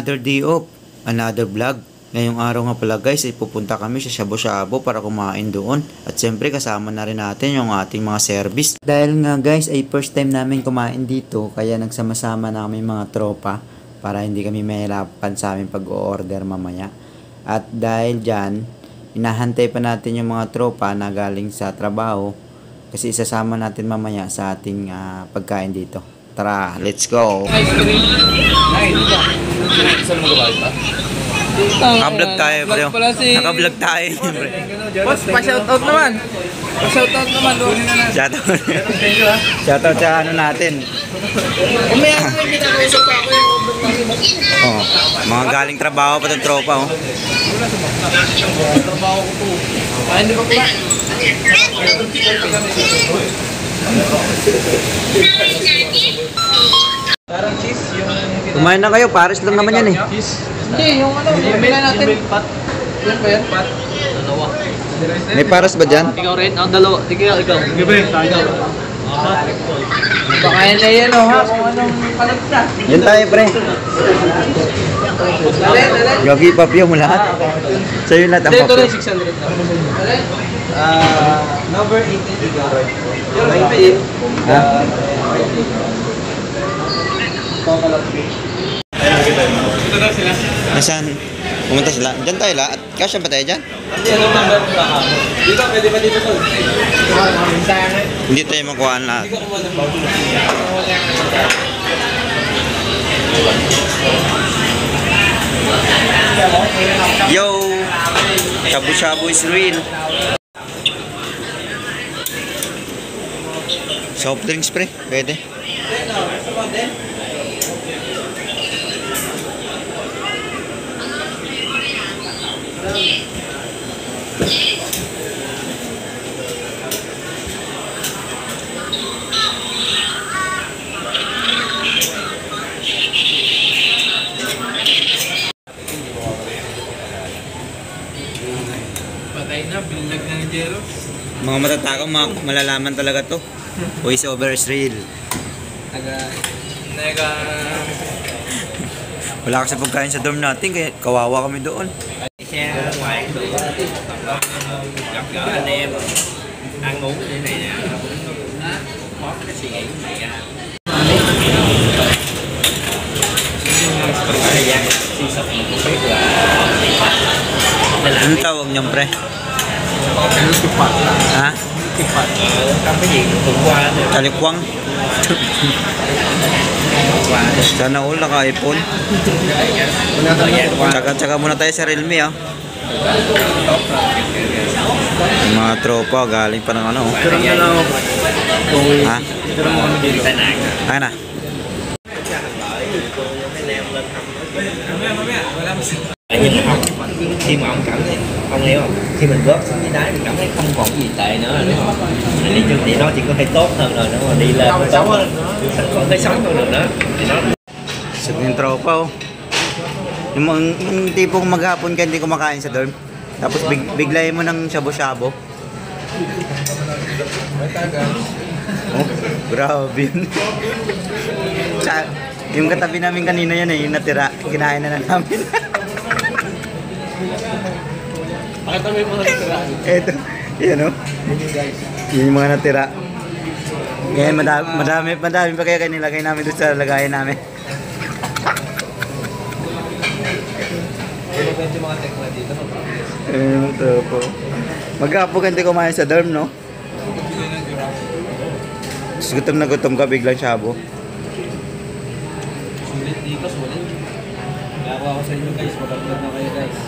Another day off, another vlog. Ngayong araw nga pala guys ay pupunta kami sa Shabu-Shabu para kumain doon. At syempre kasama na rin natin yung ating mga service. Dahil nga guys ay first time namin kumain dito, kaya nagsama-sama na kami mga tropa para hindi kami mahirapan sa aming pag-o-order mamaya. At dahil dyan, inahantay pa natin yung mga tropa na galing sa trabaho kasi isasama natin mamaya sa ating pagkain dito. Tara, let's go! Naka-vlog tayo, bro. Naka-vlog tayo, bro. Boss, pa-shoutout naman. Pa-shoutout naman, bro. Shoutout. Shoutout sa ano natin. Umaya ko yung pinag-usap pa ako yung Oh, mga galing trabaho pa itong tropa, oh. trabaho ko po. Hindi ba pala? Parang cheese, yung... Kumain na kayo, pares lang naman yan eh. Hindi, yung ano, yung bilhin natin. Yung pa yan? Dalawa. May pares ba dyan? Ikaw rin? Ang dalawa. Ikaw. Ikaw. Baka yan na yan, oh, ha? Kung anong palat na. Yan tayo, pre. Yogi, papyo mo lahat. Sa'yo lahat ang Ito papyo. rin, 600 na. Number 18, ikaw. 19. Ha? Nasaan? Pumunta sila. Diyan tayo lahat. Kasya ba tayo dyan? Hindi, anong number mo ka? Dito, pwede ba dito to? Hindi tayo makuhaan lahat. Yo! Shabu-Shabu is real. Soft drinks, pre. Pwede. Patay na, bilag na ni Jero. Mga matatakang malalaman talaga to. Voice over is real. Wala kasi pagkain sa dorm natin, kaya kawawa kami doon. Xe ra ngoài được gặp gỡ anh em ăn uống như thế này nè, có cái suy nghĩ của mày ra có thời gian suy sụp cũng biết là Ano tawag niyong pre? Ha? trong cái gì tuần qua thì Kalikwang? Sana all naka-iPhone. thời gian qua Tsaka muna tayo sa Realme, oh. Yung mga tropa, galing pa ng ano, oh. Ha? bị tai nạn Ay na. nhìn ông khi mà ông cảm thấy ông hiểu không, khi mình rớt xuống dưới đáy mình cảm thấy không còn gì tệ nữa rồi, đúng không? Mình đi chung thì nó chỉ có thể tốt hơn rồi, đúng không? Đi lên nó tốt hơn, còn thấy sống hơn được nữa thì nó Sip yung tropa, oh. Yung tipong maghapon ka hindi kumakain sa dorm. Tapos biglay mo ng shabu-shabu. Oh, grabe yun. Yung katabi namin kanina yan eh, yung natira. Kinain na namin. Pakita mo yung mga natira. Eto, yan oh. Yun yung mga natira. Ngayon madami pa kaya nilagay namin doon sa lagayan namin. Medyo mga tekla dito. Ayun, tropo. Mag-apo ka hindi kumain sa dorm, no? Gutom na gutom ka, biglang shabu. Sulit dito, sulit. Gawa ko sa inyo guys, mag-upload na kayo guys.